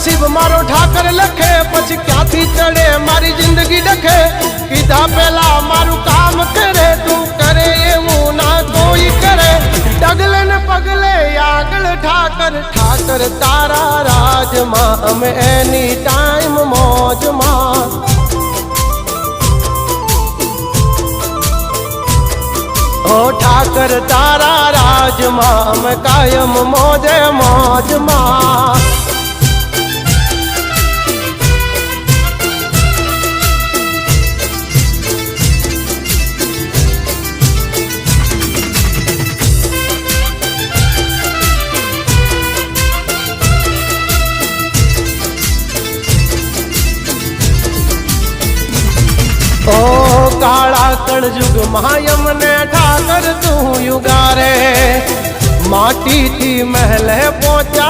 नसीब मारो ठाकर लखे पछी क्यांथी चढ़े मारी जिंदगी डखे कीधा पेला मारू काम करे तू करे एवं ना कोई करे डगले न पगले आगल ठाकर ठाकर तारा राज मां अमे एनी टाइम मौज मां ओ ठाकर तारा राज मां अमे कायम मौजे मौज मां ओ काला कलयुग मायम ने ठाकर तू युगारे माटी थी महल पहुंचा।